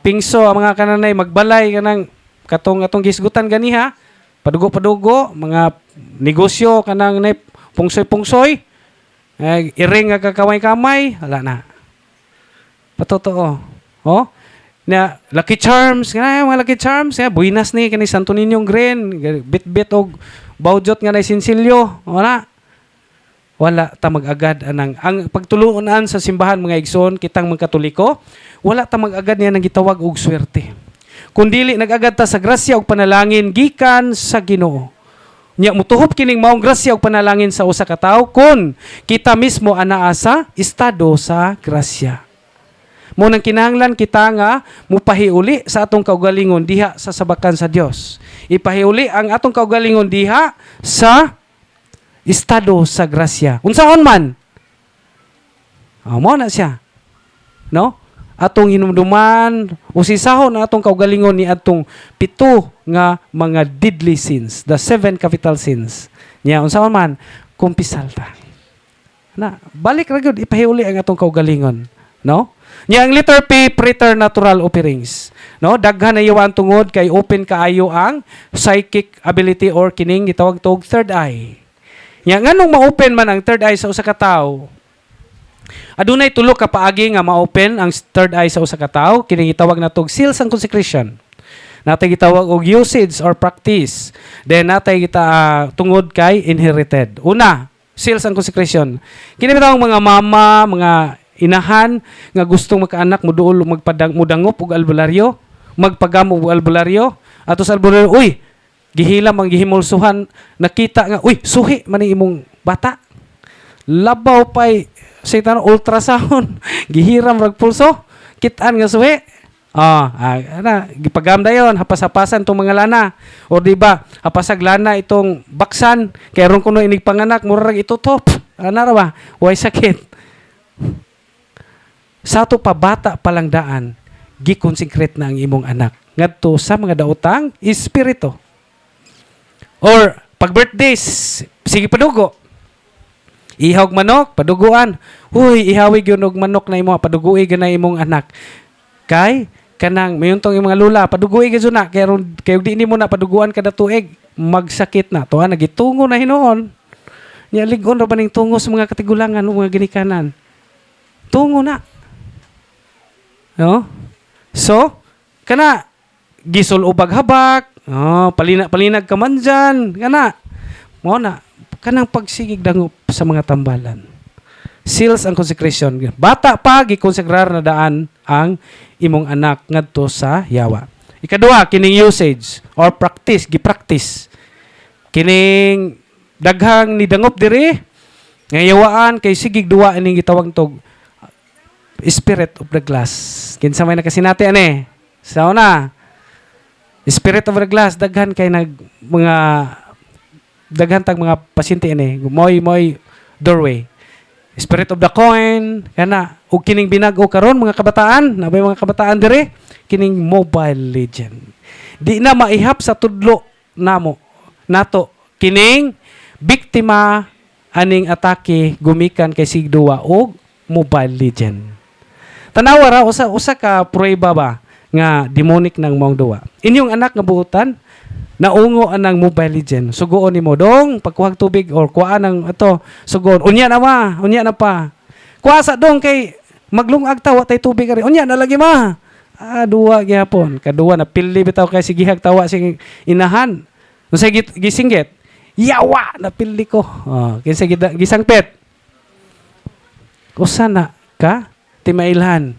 Pingso ang mga kananay magbalay kanang atong gisgutan ganiha. Padugo-padugo, mga negosyo kanang pungsoy-pungsoy. Iring nga kakamay-kamay, wala na. Patotoo. Oh? Na Lucky Charms, mga Lucky Charms, buinas ni kani Santo Niño Green, bit-bit og bawjot nga na sinsilyo, wala. Wala ta mag-agad anang ang pagtulunan sa simbahan mga igsoon kitang mga Katoliko, wala ta mag-agad niya nang gitawag og swerte. Kundili nag-agad ta sa grasya ug panalangin gikan sa Ginoo. Nya mutuhop kining maong grasya ug panalangin sa usa ka tawo kun kita mismo anaa sa estado sa grasya. Mo nang kinahanglan kita nga mupahiuli sa atong kaugalingon diha sa sabakan sa Dios. Ipahiuli ang atong kaugalingon diha sa estado sa grasya. Unsaon man? Mao na siya. No? Atong hinumduman usisahon ang atong kaugalingon ni atong pito nga mga deadly sins, the 7 capital sins. Nya unsaon man kumpisal ta. Na balik ra gyud ipahiuli ang atong kaugalingon, no? Nya ang letter P preternatural offerings, no? Daghan na yawan tungod kay open kaayo ang psychic ability or kining gitawag tog third eye. Nya nganong ma-open man ang third eye sa usa ka tawo? Adunay tulo ka paagi nga ma-open ang third eye sa usa ka tawo, kini gitawag natog seals and consecration. Natay gitawag og usage or practice. Then natay kita tungod kay inherited. Una, Seals and consecration. Kini bitaw mga mama, mga inahan nga gustong makaanak muduol mudangop og albularyo, magpagamo og albularyo, ato sa albularyo, uy, gihilam ang gihimulsuhan, nakita nga, uy, suhi man ni imong bata. Labaw pay sa itan ultrasound, gihiram rag pulso, kitaan nga suhi. Gipagam dayon, hapas-hapasan itong mga lana. O di ba, hapasag lana itong baksan, kaya ron kuno inig panganak, murag itutop. Ano ba? Way sakit. Sa to pa bata palang daan, gikonsekrate na ang imong anak. Ngadto sa mga daotang espiritu. Or, pag birthdays, sige padugo. Ihawg manok, paduguan. Uy, ihawig yun og manok na imo, paduguig na imong anak. Kay, kanang mayuntong yung mga lula paduguig gyud na kay di nimo na paduguan kada tuig magsakit na tuwa nagitungo na hinoon nya lig-on ra baning tungo sa mga katigulangan o mga ginikanan tungo na no so kana gisol ubag habak palinag ka man dyan kana mo na kanang pagsigig dangop sa mga tambalan. Seals and consecration. Bata pa, gikonsegrar na daan ang imong anak ngadto sa yawa. Ikaduha, kining usage or practice, gipractice. Kining daghang ni dangop diri, ngayawaan kay sigig duwa ining gitawag tog spirit of the glass. Kinsa may nakasinati ani? Sa una, spirit of the glass, daghan kay daghan tag mga pasyente ani, moy doorway. Spirit of the coin, kana ug kining binag-o karon mga kabataan, nabay mga kabataan dire, kining Mobile Legend. Di na maihap sa tudlo nato kining biktima aning atake gumikan kay Sigduwa og Mobile Legend. Tanawa ra usa ka prueba ba nga demonic nang mong duwa. Inyong anak nga buutan naungo anang Mobile Legend. Sugoon nimo dong pagkuhag tubig or kuha nang ato sugoon. Unya na pa. Kuha sa dong kay maglungag tawa tay tubig ari. Unya na lagi ma. Duwa gyapon. Kaduwa na pilli bitaw kay sigihag tawa sing inahan. Unsay gisinggit? Yawa na pilli ko. Kinsa gisangpet. Usa na ka timailhan.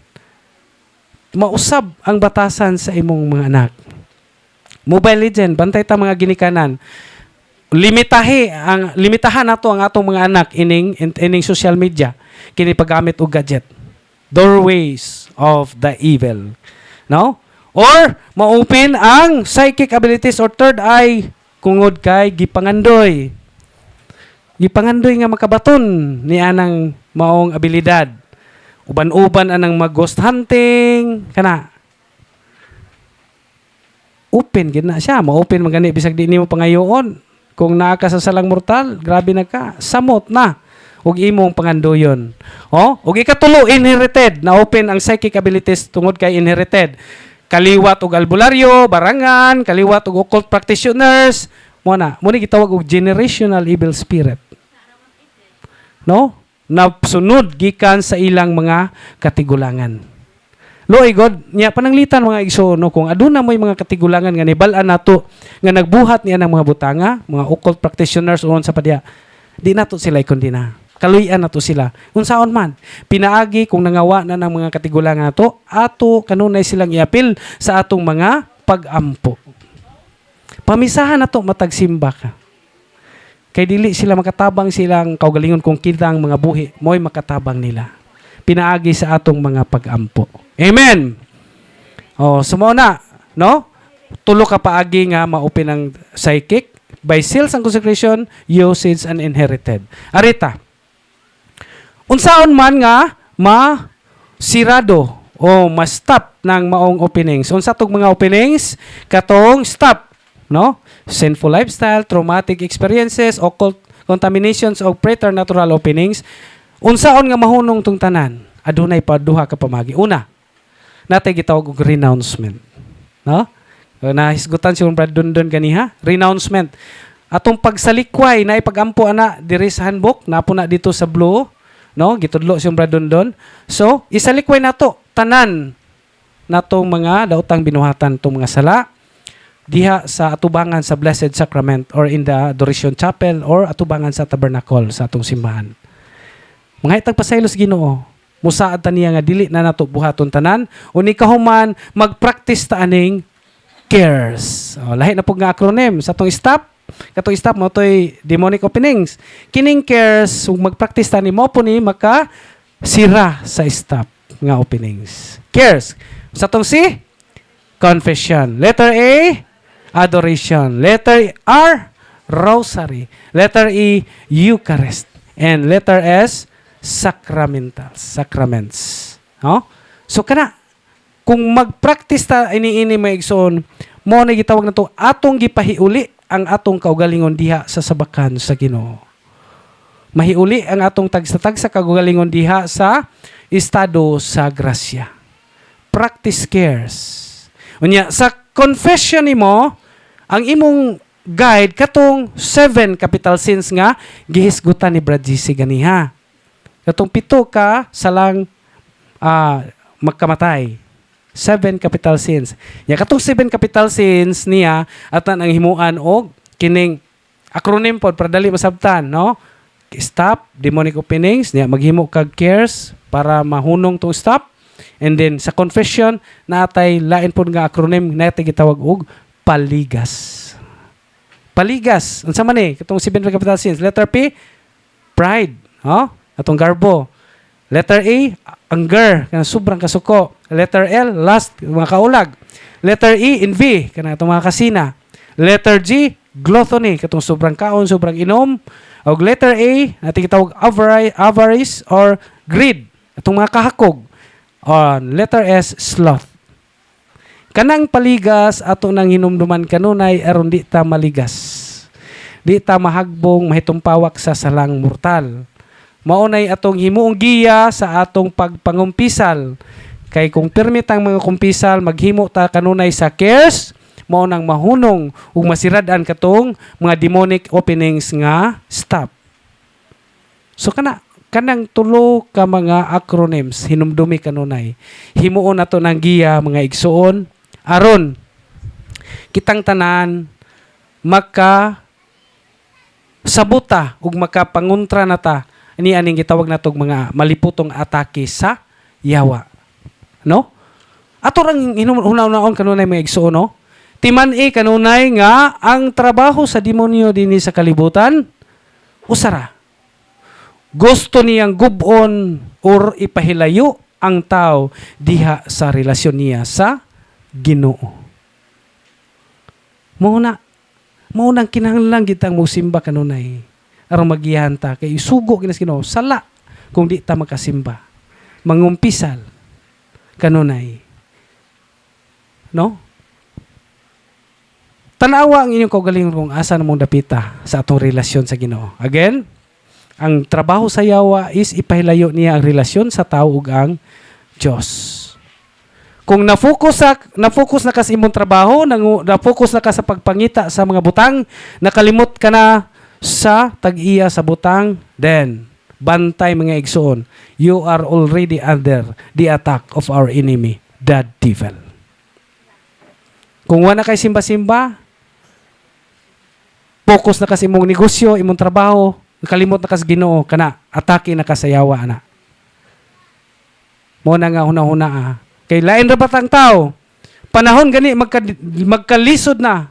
Mausab ang batasan sa imong mga anak. Mobile Legend, bantay ta mga ginikanan. Limitahan nato ang atong mga anak ining social media kini paggamit og gadget. Doorways of the evil. No? Or ma-open ang psychic abilities or third eye kungod kay gipangandoy. Gipangandoy nga makabaton ni anang maong abilidad. Uban-uban anang mag-ghost hunting kana. Open gid na siya, ma-open man gani bisag di nimo pangayoon. Kung naa ka sa salang mortal, grabe na ka, samot na ug imong pangandoyon. Ug ikatulo inherited, na open ang psychic abilities tungod kay inherited. Kaliwat og albularyo, barangan, kaliwat og occult practitioners, mo ni gitawag og generational evil spirit. No? Napsunod gikan sa ilang mga katigulangan. Loy God, niya pananglitan mga igsoon kung aduna mo'y mga katigulangan nga nibal-an nato nga nagbuhat niya ng mga butanga, mga occult practitioners uron sa padya. Di nato sila ikondina. Kaluyan nato sila. Unsaon man, pinaagi kung nangawa na ng mga katigulangan nato, ato kanunay silang iapil sa atong mga pag-ampo. Pamisahan nato matagsimba ka. Kay dili sila makatabang silang kaugalingon kung kita ang mga buhi, mo'y makatabang nila. Pinaagi sa atong mga pag-ampo. Amen. Sumo na, no? Tulo ka paagi nga ma-open ang psychic by seals and consecration, usage and inherited. Arita. Unsaon man nga sirado o ma-stop ng maong openings. Unsa tong mga openings katong stop, no? Sinful lifestyle, traumatic experiences, occult contaminations o preternatural openings. Unsaon nga mahunong tong tanan? Adunay pa duha ka pamagi. Una, natay gitawag og renouncement. No? Nahisgutan si Brad Dundon kaniha, renouncement. Atong pagsalikway na ipagampo ana diri sa handbook, napo na dito sa blue, no? Gitudlo si Brad Dundon. So, isalikway nato tanan natong mga daotang binuhatan tong mga sala. diha sa atubangan sa Blessed Sacrament or in the Adoration Chapel or atubangan sa Tabernacle sa atong simbahan. Mga itag pasaylos Ginoo, musaad ta niya nga dili na nato buhaton tanan, uni kahuman mag-practice ta aning cares. Lahi na pug nga acronym sa atong stop. Katong stop mo toy demonic openings. Kining cares ug mag-practice ta nimo po ni maka sira sa stop nga openings. Cares. Sa atong C, confession. Letter A, adoration. Letter R, rosary. Letter E, Eucharist. And letter S, sacramentals. Sacraments. No? So kana kung mag-practice ta ini maigsoon, mo na gitawag na to atong gipahiuli ang atong kaugalingon diha sa sabakan sa Ginoo. Mahiuli ang atong tagsa-tag sa kaugalingon diha sa estado sa grasya. Practice cares. Unya sa confession nimo, ang imong guide katong 7 capital sins nga gihisgutan ni Brad GC ganiha. Katong 7 ka salang magkamatay. 7 capital sins. Ya katong 7 capital sins niya atan ang himuan og kining acronym pod para dali masabtan, no? Stop, demonic openings, niya maghimo kag cares para mahunong to stop. And then sa confession natay lain pod nga acronym natay gitawag og paligas. Paligas. Unsa man ni katong 7 capital sins? Letter P, pride, no? Atong garbo. Letter A, anger, kana sobrang kasuko. Letter L, lust, mga kaulag. Letter E, envy, kana itong mga kasina. Letter G, gluttony, katong sobrang kaon, sobrang inom. O letter A, natin kitawag avarice or greed, itong mga kahakog. O letter S, sloth. Kanang paligas ato nang hinumduman kanunay aron di ta maligas. Di ta mahagbong mahitumpawak sa salang mortal. Maunay atong himuong giya sa atong pagpangumpisal. Kay kung permit ang mga kumpisal, maghimo ta kanunay sa cares, maunang mahunong ug masirad-an katong mga demonic openings nga stop. So kanang tulo ka mga acronyms hinumdumi kanunay. Himuon nato ng giya mga igsuon aron kitang tanan maka sabuta ug makapanguntra nata ani aning gitawag natog mga maliputong atake sa yawa. No? Ato rang hinunaon kanunay mga igsuon, no? Timan-i kanunay nga ang trabaho sa demonyo dinhi sa kalibutan usara. Gusto niyang gubon or ipahilayo ang tao diha sa relasyon niya sa Ginoo. Maunang kinahanglan gitang musimba kanunay aron magiyahan ta kay isugo kinas Ginoo sala kung di ta makasimba. Mangumpisal kanunay. No? Tanawa ang inyong kaugalingon kung asa namong dapita sa atong relasyon sa Ginoo. Again, ang trabaho sa yawa is ipahilayo niya ang relasyon sa tao ug ang Dios. Kung na-focus na ka sa imong trabaho, na-focus na ka sa pagpangita sa mga butang, nakalimot ka na sa tag-iya sa butang, then bantay mga igsoon, you are already under the attack of our enemy, the devil. Kung wala kay simba-simba, focus na ka sa imong negosyo, imong trabaho, kalimot na ka sa Ginoo, kana atake na ka sa yawa na. Mo na nga huna-huna kay lain ra batang tao. Panahon gani magkalisod na,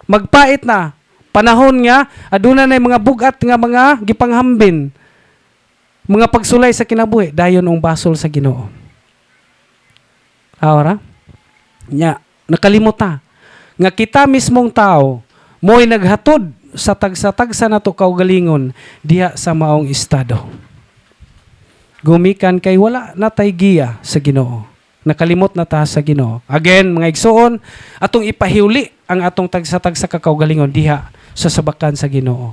magpait na. Panahon nga aduna nay mga bugat nga mga gipanghambin. Mga pagsulay sa kinabuhi dayon ang basol sa Ginoo. Ora? Nya, nakalimot ta nga kita mismong tao mo'y naghatod sa tagsa-tagsa nato kaugalingon diha sa maong estado. Gumikan kay wala natay giya sa Ginoo. Nakalimot na ta sa Ginoo. Again, mga igsoon, atong ipahiuli ang atong tagsa-tagsa kakaugalingon diha sa sabakan sa Ginoo.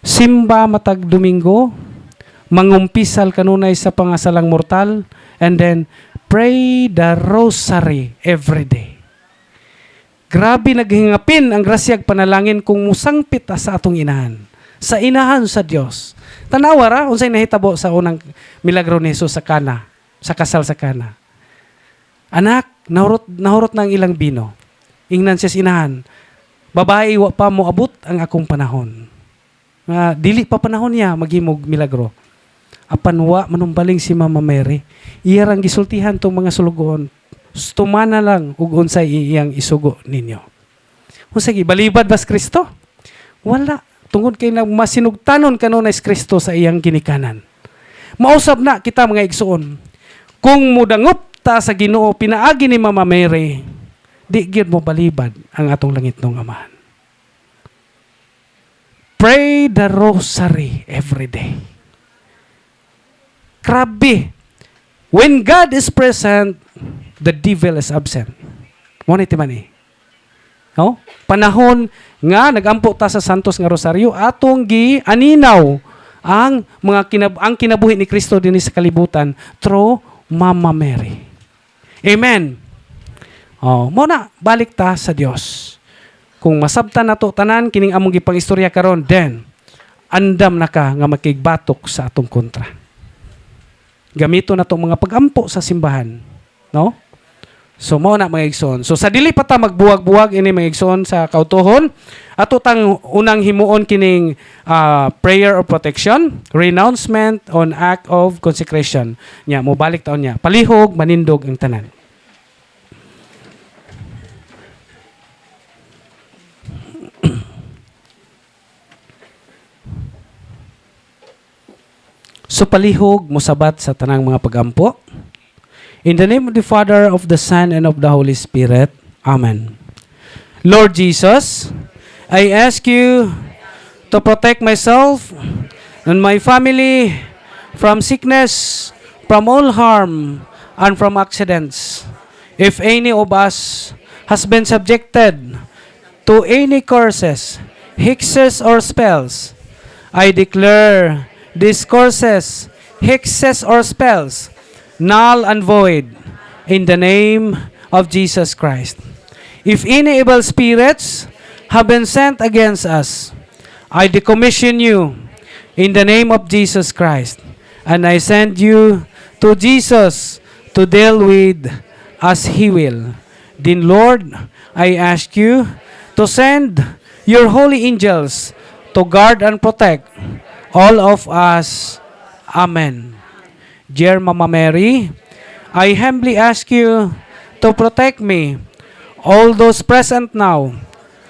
Simba matag Domingo, mangumpisal kanunay sa pangasalang mortal, and then pray the rosary every day. Grabe naghingapin ang grasyag panalangin kung musangpit sa atong inahan. Sa inahan sa Dios. Tanawa ra unsay nahitabo sa unang milagro ni Jesus sa Kana, sa kasal sa Kana. Anak, nahurot na ang ilang bino. Ingnan siya inahan. Babae, wa pa mo abot ang akong panahon. Dili pa panahon niya, maghimog milagro. Apan wa manumbaling si Mama Mary. Iyarang gisultihan tong mga sulugon. Tumana lang ug unsay iyang isugo ninyo. Unsay balibad bas Kristo? Wala. Tungod kay masinugtanon kanunay si Kristo sa iyang ginikanan. Mausab na kita mga igsoon. Kung mudangop ta sa Ginoo pinaagi ni Mama Mary, di gyud mo balibad ang atong langitnong Amahan. Pray the rosary every day. Grabe. When God is present, the devil is absent. Mo ni man eh. No? Panahon nga nagampo ta sa Santos nga Rosaryo atong gi aninaw ang ang kinabuhi ni Kristo dinhi sa kalibutan through Mama Mary. Amen. Mo na balik ta sa Dios. Kung masabtan nato tanan kining among gipang istorya karon, then andam na ka nga makigbatok sa atong kontra. Gamito na to mga pagampo sa simbahan, no? So mao na mga igsoon. So sa dili pa ta magbuwag-buwag ini mga igsoon sa kautuhon, ato tang unang himuon kining prayer of protection, renouncement on act of consecration. Nya mo balik taon niya. Palihog manindog ang tanan. So palihog mosabat sa tanang mga pagampo. In the name of the Father, of the Son, and of the Holy Spirit. Amen. Lord Jesus, I ask you to protect myself and my family from sickness, from all harm, and from accidents. If any of us has been subjected to any curses, hexes, or spells, I declare these curses, hexes, or spells null and void in the name of Jesus Christ. If any evil spirits have been sent against us, I decommission you in the name of Jesus Christ, and I send you to Jesus to deal with as He will. Then, Lord, I ask you to send your holy angels to guard and protect all of us. Amen. Dear Mama Mary, I humbly ask you to protect me, all those present now,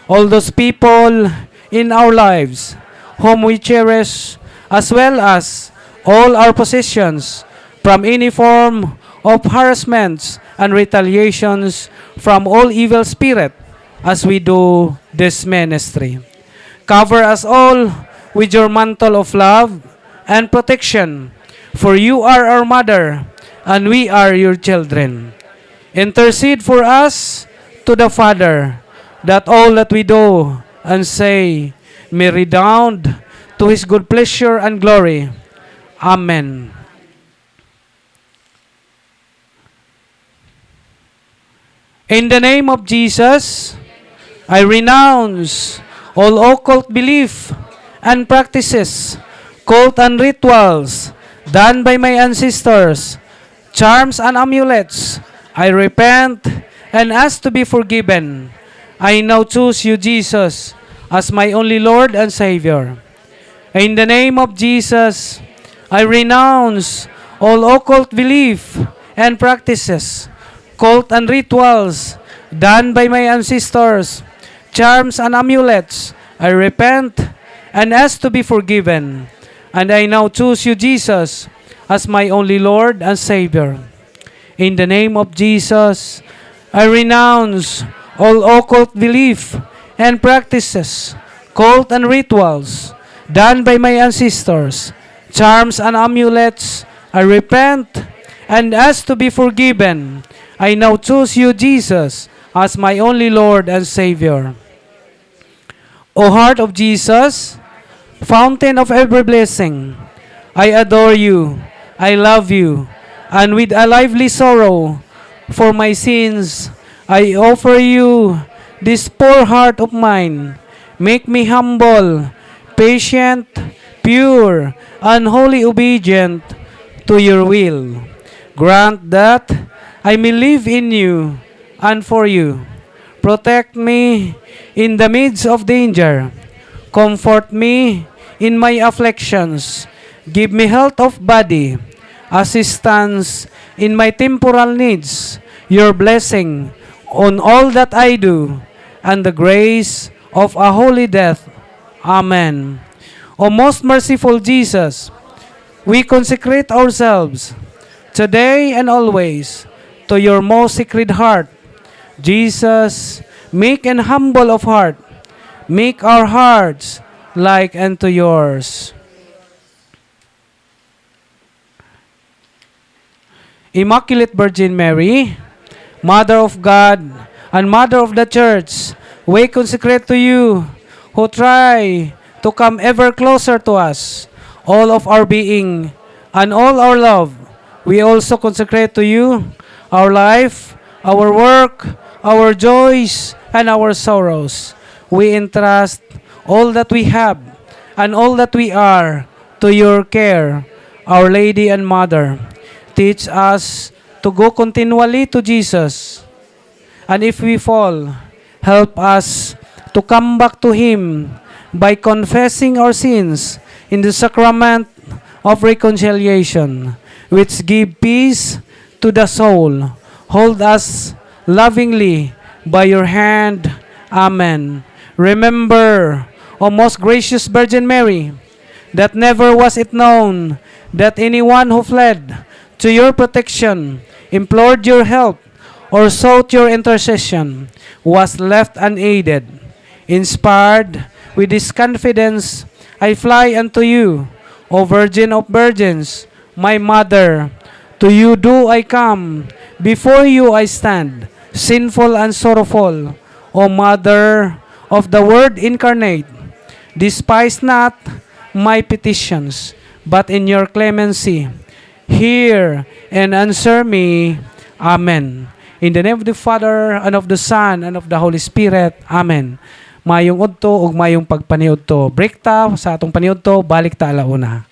all those people in our lives whom we cherish, as well as all our possessions, from any form of harassments and retaliations from all evil spirit as we do this ministry. Cover us all with your mantle of love and protection, for you are our mother, and we are your children. Intercede for us to the Father, that all that we do and say may redound to His good pleasure and glory. Amen. In the name of Jesus, I renounce all occult belief and practices, cult and rituals done by my ancestors, charms and amulets. I repent and ask to be forgiven. I now choose you, Jesus, as my only Lord and Savior. In the name of Jesus, I renounce all occult belief and practices, cult and rituals done by my ancestors, charms and amulets. I repent and ask to be forgiven. And I now choose you, Jesus, as my only Lord and Savior. In the name of Jesus, I renounce all occult belief and practices, cult and rituals done by my ancestors, charms and amulets. I repent and ask to be forgiven. I now choose you, Jesus, as my only Lord and Savior. O heart of Jesus, fountain of every blessing, I adore you, I love you, and with a lively sorrow for my sins, I offer you this poor heart of mine. Make me humble, patient, pure, and wholly obedient to your will. Grant that I may live in you and for you. Protect me in the midst of danger. Comfort me in my afflictions. Give me health of body, assistance in my temporal needs, your blessing on all that I do, and the grace of a holy death. Amen. O most merciful Jesus, we consecrate ourselves today and always to your most sacred heart. Jesus, meek and humble of heart, make our hearts like unto yours. Immaculate Virgin Mary, Mother of God and Mother of the Church, we consecrate to you who try to come ever closer to us, all of our being and all our love. We also consecrate to you our life, our work, our joys, and our sorrows. We entrust all that we have and all that we are to your care, Our Lady and Mother. Teach us to go continually to Jesus. And if we fall, help us to come back to Him by confessing our sins in the sacrament of reconciliation, which give peace to the soul. Hold us lovingly by your hand. Amen. Remember, O most gracious Virgin Mary, that never was it known that anyone who fled to your protection, implored your help, or sought your intercession was left unaided. Inspired with this confidence, I fly unto you, O Virgin of Virgins, my Mother. To you do I come, before you I stand, sinful and sorrowful. O Mother of the Word incarnate, despise not my petitions, but in your clemency, hear and answer me. Amen. In the name of the Father, and of the Son, and of the Holy Spirit. Amen. Mayong udto ug mayong pagpaniudto. Break ta sa atong paniudto, balik ta alauna.